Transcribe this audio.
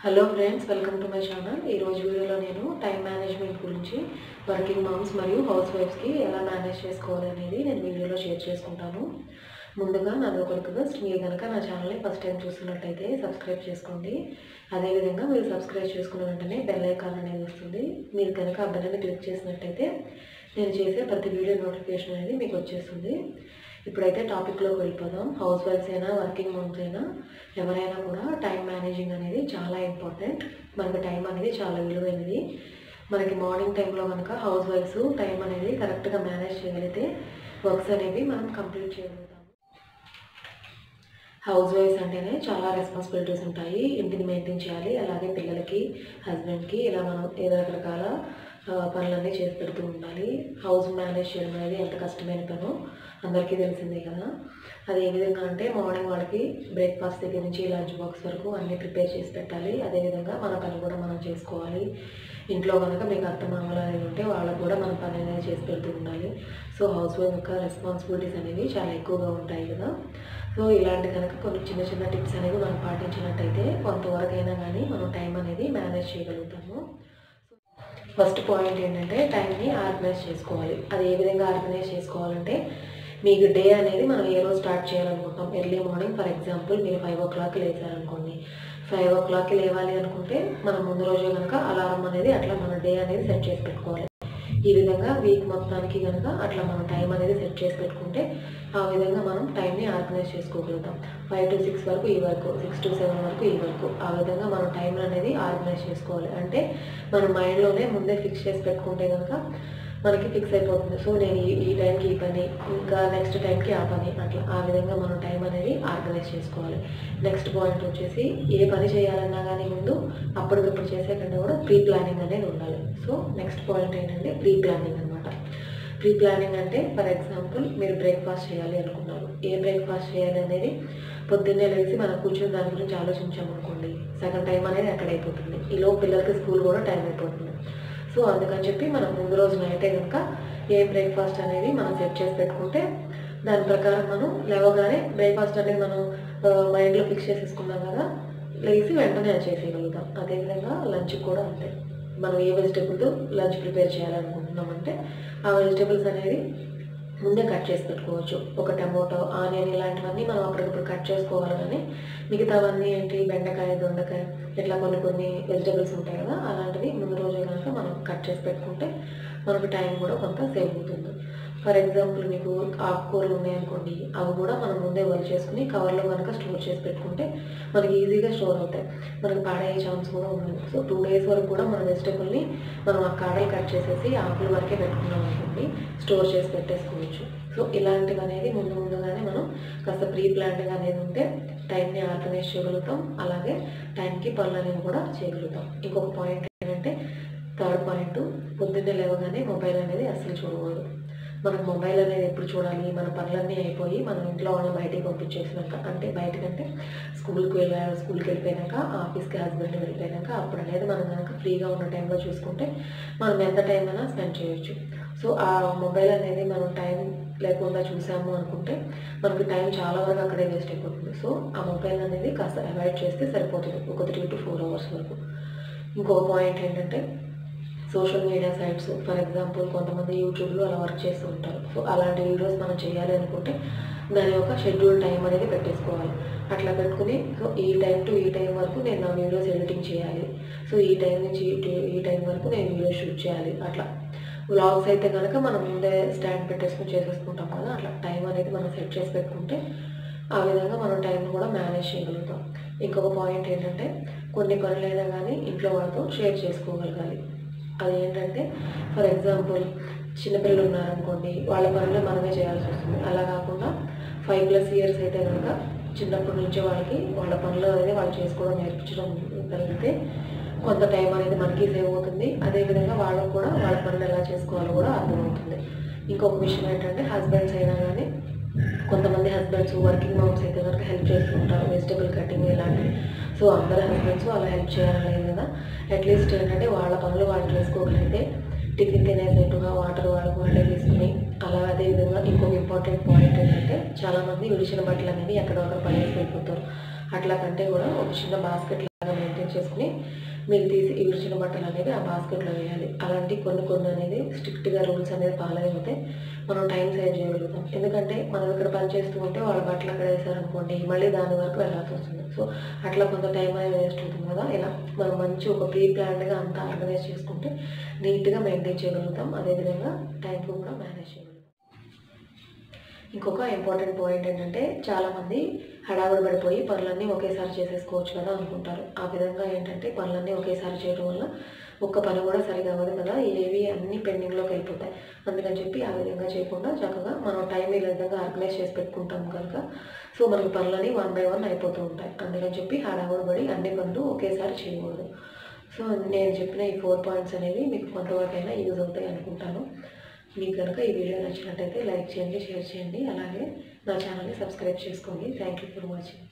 Hello friends, welcome to my channel. ఈరోజు వీడియోలో నేను టైం మేనేజ్మెంట్ గురించి వర్కింగ్ మామ్స్ మరియు హౌస్ వైఫ్స్కి ఎలా మేనేజ్ చేసుకోవాలనేది నేను వీడియోలో షేర్ చేసుకుంటాను. ముందుగా నాది ఒక రిక్వెస్ట్, మీరు కనుక నా ఛానల్ని ఫస్ట్ టైం చూస్తున్నట్లయితే సబ్స్క్రైబ్ చేసుకోండి. అదేవిధంగా మీరు సబ్స్క్రైబ్ చేసుకున్న వెంటనే బెల్ ఐకాన్ అనేది వస్తుంది. మీరు కనుక ఆ బెల్ని క్లిక్ చేసినట్లయితే నేను చేసే ప్రతి వీడియో నోటిఫికేషన్ అనేది మీకు వచ్చేస్తుంది. ఇప్పుడైతే టాపిక్లోకి వెళ్ళిపోదాం. హౌస్ వైఫ్స్ అయినా వర్కింగ్ మామ్స్ అయినా ఎవరైనా కూడా టైం మేనేజింగ్ అనేది చాలా ఇంపార్టెంట్. మనకి టైం అనేది చాలా విలువైనది. మనకి మార్నింగ్ టైంలో కనుక హౌస్ వైఫ్స్ టైం అనేది కరెక్ట్గా మేనేజ్ చేయగలిగితే వర్క్స్ అనేవి మనం కంప్లీట్ చేయగలుగుతాం. హౌస్ వైఫ్స్ అంటేనే చాలా రెస్పాన్సిబిలిటీస్ ఉంటాయి. ఇంటిని మెయింటైన్ చేయాలి, అలాగే పిల్లలకి, హస్బెండ్కి ఇలా మనం ఏదో రకరకాల పనులన్నీ చేసి పెడుతూ ఉండాలి. హౌస్ మేనేజ్ చేయడం అనేది ఎంత కష్టమైన పనో అందరికీ తెలిసిందే కదా. అది ఏ విధంగా అంటే మార్నింగ్ వాళ్ళకి బ్రేక్ఫాస్ట్ దగ్గర నుంచి లంచ్ బాక్స్ వరకు అన్నీ ప్రిపేర్ చేసి పెట్టాలి. అదేవిధంగా మన పని కూడా మనం చేసుకోవాలి. ఇంట్లో కనుక మీకు అత్తమామలు అనేవి ఉంటే వాళ్ళకు కూడా మన పని అనేది చేసి పెడుతూ ఉండాలి. సో హౌస్ వైఫ్ యొక్క రెస్పాన్సిబిలిటీస్ అనేవి చాలా ఎక్కువగా ఉంటాయి కదా. సో ఇలాంటి కనుక కొన్ని చిన్న చిన్న టిప్స్ అనేవి మనం పాటించినట్టయితే కొంతవరకు అయినా కానీ మనం టైం అనేది మేనేజ్ చేయగలుగుతాము. ఫస్ట్ పాయింట్ ఏంటంటే టైంని ఆర్గనైజ్ చేసుకోవాలి. అది ఏ విధంగా ఆర్గనైజ్ చేసుకోవాలంటే, మీకు డే అనేది మనం ఏ రోజు స్టార్ట్ చేయాలనుకుంటాం. ఎర్లీ మార్నింగ్ ఫర్ ఎగ్జాంపుల్ మీరు 5 o'clock లేచారనుకోండి. 5 o'clock లేవాలి అనుకుంటే మనం ముందు రోజే కనుక అలారం అనేది అట్లా మన డే అనేది సెట్ చేసి పెట్టుకోవాలి. ఈ విధంగా వీక్ మొత్తానికి కనుక అట్లా మనం టైం అనేది సెట్ చేసి పెట్టుకుంటే ఆ విధంగా మనం టైంని ఆర్గనైజ్ చేసుకోగలుగుతాం. 5 to 6 వరకు ఈ వర్క్, 6 to 7 వరకు ఈ వర్క్, ఆ విధంగా మనం టైం అనేది ఆర్గనైజ్ చేసుకోవాలి. అంటే మన మైండ్లోనే ముందే ఫిక్స్ చేసి పెట్టుకుంటే కనుక మనకి ఫిక్స్ అయిపోతుంది. సో నేను ఈ టైంకి ఈ పని, ఇంకా నెక్స్ట్ టైంకి ఆ పని, అట్లా ఆ విధంగా మనం టైం అనేది ఆర్గనైజ్ చేసుకోవాలి. నెక్స్ట్ పాయింట్ వచ్చేసి, ఏ పని చేయాలన్నా కానీ ముందు అప్పటికప్పుడు చేసే కంటే కూడా ప్రీ ప్లానింగ్ అనేది ఉండాలి. సో నెక్స్ట్ పాయింట్ ఏంటంటే ప్రీ ప్లానింగ్ అనమాట. ప్రీ ప్లానింగ్ అంటే ఫర్ ఎగ్జాంపుల్ మీరు బ్రేక్ఫాస్ట్ చేయాలి అనుకున్నారు. ఏ బ్రేక్ఫాస్ట్ చేయాలి అనేది పొద్దున్నే లేచి మనం కూర్చొని దాని గురించి ఆలోచించామనుకోండి, సగం టైం అనేది అక్కడ అయిపోతుంది. ఈలో పిల్లలకి స్కూల్ కూడా టైం అయిపోతుంది. సో అందుకని చెప్పి మనం ముందు రోజు నైటే కనుక ఏ బ్రేక్ఫాస్ట్ అనేది మనం సెట్ చేసి పెట్టుకుంటే దాని ప్రకారం మనం లేవగానే బ్రేక్ఫాస్ట్ అనేది మనం మైండ్లో ఫిక్స్ చేసేసుకున్నాం కదా, లేచి వెంటనే అది చేసేయగలుగుతాం. అదేవిధంగా లంచ్ కూడా అంతే. మనం ఏ వెజిటేబుల్తో లంచ్ ప్రిపేర్ చేయాలనుకుంటున్నామంటే ఆ వెజిటేబుల్స్ అనేది ముందే కట్ చేసి పెట్టుకోవచ్చు. ఒక టమోటో, ఆనియన్ ఇలాంటివన్నీ మనం అప్పటికప్పుడు కట్ చేసుకోవాలి. కానీ మిగతావన్నీ ఏంటి, బెండకాయ, దొండకాయ, ఇట్లా కొన్ని వెజిటేబుల్స్ ఉంటాయి కదా, అలాంటివి ముందు రోజే కనుక మనం కట్ చేసి పెట్టుకుంటే మనకు టైం కూడా కొంత సేవ్ అవుతుంది. ఫర్ ఎగ్జాంపుల్ మీకు ఆకుకూరలు ఉన్నాయనుకోండి, అవి కూడా మనం ముందే వల్ చేసుకుని కవర్లో కనుక స్టోర్ చేసి పెట్టుకుంటే మనకి ఈజీగా స్టోర్ అవుతాయి. మనకు పాడయ్యే ఛాన్స్ కూడా ఉండదు. సో 2 days వరకు కూడా మన వెజిటేబుల్ని మనం ఆ కాడలు కట్ చేసేసి ఆకుల వరకే పెట్టుకున్నాం అనుకోండి, స్టోర్ చేసి పెట్టేసుకోవచ్చు. సో ఇలాంటివి అనేది ముందుగానే మనం కాస్త ప్రీ ప్లాన్డ్గా అనేది ఉంటే టైంని ఆర్గనైజ్ చేయగలుగుతాం. అలాగే టైంకి పనులు అనేవి కూడా చేయగలుగుతాం. ఇంకొక పాయింట్ ఏంటంటే, థర్డ్ పాయింట్, పొద్దున్నే లేవగానే మొబైల్ అనేది అస్సలు చూడకూడదు. మనం మొబైల్ అనేది ఎప్పుడు చూడాలి, మన పనులన్నీ అయిపోయి మనం ఇంట్లో వాళ్ళని బయటికి పంపించేసినాక, అంటే బయటకంటే స్కూల్కి వెళ్ళిపోయాక, ఆఫీస్కి హస్బెండ్ వెళ్ళిపోయాక, అప్పుడు అనేది మనం కనుక ఫ్రీగా ఉన్న టైంలో చూసుకుంటే మనం ఎంత టైం అయినా స్పెండ్ చేయొచ్చు. సో ఆ మొబైల్ అనేది మనం టైం లేకుండా చూసాము అనుకుంటే మనకి టైం చాలా వరకు అక్కడే వేస్ట్ అయిపోతుంది. సో ఆ మొబైల్ అనేది కాస్త అవాయిడ్ చేస్తే సరిపోతుంది, ఒక 3 to 4 hours వరకు. ఇంకొక పాయింట్ ఏంటంటే, social media sites, for example కొంతమంది యూట్యూబ్లో అలా వర్క్ చేస్తూ ఉంటారు. సో అలాంటి వీడియోస్ మనం చేయాలి అనుకుంటే దాని యొక్క షెడ్యూల్ టైం అనేది పెట్టేసుకోవాలి. అట్లా పెట్టుకుని, సో ఈ టైం టు ఈ టైం వరకు నేను నా వీడియోస్ ఎడిటింగ్ చేయాలి, సో ఈ టైం నుంచి ఈ టైం వరకు నేను వీడియోస్ షూట్ చేయాలి. అట్లా వ్లాగ్స్ అయితే కనుక మనం ముందే స్టాండ్ పెట్టేసుకుని చేసేసుకుంటాం కదా, అట్లా టైం అనేది మనం సెట్ చేసి పెట్టుకుంటే ఆ విధంగా మనం టైంని కూడా మేనేజ్ చేయగలుగుతాం. ఇంకొక పాయింట్ ఏంటంటే, కొన్ని పనులైనా కానీ ఇంట్లో వాళ్ళతో షేర్ చేసుకోగలగాలి. అదేంటంటే, ఫర్ ఎగ్జాంపుల్ చిన్నపిల్లలు ఉన్నారనుకోండి, వాళ్ళ పనులు మనమే చేయాల్సి వస్తుంది. అలా కాకుండా 5+ years అయితే కనుక చిన్నప్పటి నుంచే వాళ్ళకి వాళ్ళ పనులు అనేది వాళ్ళు చేసుకోవడం నేర్పించడం కలిగితే కొంత టైం అనేది మనకి సేవ్ అవుతుంది. అదేవిధంగా వాళ్ళకు కూడా వాళ్ళ పనులు ఎలా చేసుకోవాలో కూడా అర్థమవుతుంది. ఇంకొక విషయం ఏంటంటే, హస్బెండ్స్ అయినా కానీ కొంతమంది హస్బెండ్స్ వర్కింగ్ మామ్స్ అయితే కనుక హెల్ప్ చేస్తూ ఉంటారు, వెజిటబుల్ కటింగ్ ఇలాంటివి. సో అందరు హస్బెండ్స్ అలా హెల్ప్ చేయాలని కదా, అట్లీస్ట్ ఏంటంటే వాళ్ళ పనులు వాళ్ళు చేసుకోగలిగితే టిఫిన్ తినేసేట్టుగా వాటర్ వాళ్ళే తీసుకుని అలా. అదేవిధంగా ఇంకొక ఇంపార్టెంట్ పాయింట్ ఏంటంటే, చాలామంది విడిచిన బట్టలు అనేవి ఎక్కడొక్కడ పడేసి వెళ్ళిపోతారు. అట్లా కంటే కూడా ఒక చిన్న బాస్కెట్ లాగా మెయింటైన్ చేసుకుని మీరు తీసి ఇడిచిన బట్టలు అనేవి ఆ బాస్కెట్లో వేయాలి. అలాంటి కొన్ని అనేది స్ట్రిక్ట్గా రూల్స్ అనేది ఫాలో అయిపోతే మనం టైం సేవ్ చేయగలుగుతాం. ఎందుకంటే మనం ఇక్కడ పని చేస్తూ ఉంటే వాళ్ళ బట్టలు అక్కడ వేసారనుకోండి, మళ్ళీ దాని వరకు వెళ్ళాల్సి వస్తుంది. సో అట్లా కొంత టైం అనేది వేస్ట్ అవుతుంది కదా. ఇలా మనం మంచి ఒక ప్రీ ప్లాన్డ్గా అంతా ఆర్గనైజ్ చేసుకుంటే నీట్గా మెయింటైన్ చేయగలుగుతాం. అదేవిధంగా టైం కూడా మేనేజ్ చేయగలుగుతాం. ఇంకొక ఇంపార్టెంట్ పాయింట్ ఏంటంటే, చాలామంది హడావుడి పడిపోయి పనులన్నీ ఒకేసారి చేసేసుకోవచ్చు కదా అనుకుంటారు. ఆ విధంగా ఏంటంటే పనులన్నీ ఒకేసారి చేయడం వల్ల ఒక్క పని కూడా సరిగా అవ్వదు కదా, ఏవి అన్నీ పెండింగ్లోకి వెళ్ళిపోతాయి. అందుకని చెప్పి ఆ విధంగా చేయకుండా చక్కగా మనం టైం ఈ విధంగా ఆర్గనైజ్ చేసి పెట్టుకుంటాం కనుక సో మనకి పనులని 1 by 1 అయిపోతూ ఉంటాయి. అందుకని చెప్పి హడావుడి పడి అన్ని పనులు ఒకేసారి చేయకూడదు. సో నేను చెప్పిన ఈ 4 పాయింట్స్ అనేవి మీకు కొంతవరకైనా యూజ్ అవుతాయి అనుకుంటాను. మీకు కనుక ఈ వీడియో నచ్చినట్టయితే లైక్ చేయండి, షేర్ చేయండి, అలాగే నా ఛానల్ని సబ్స్క్రైబ్ చేసుకోండి. Thank you for watching.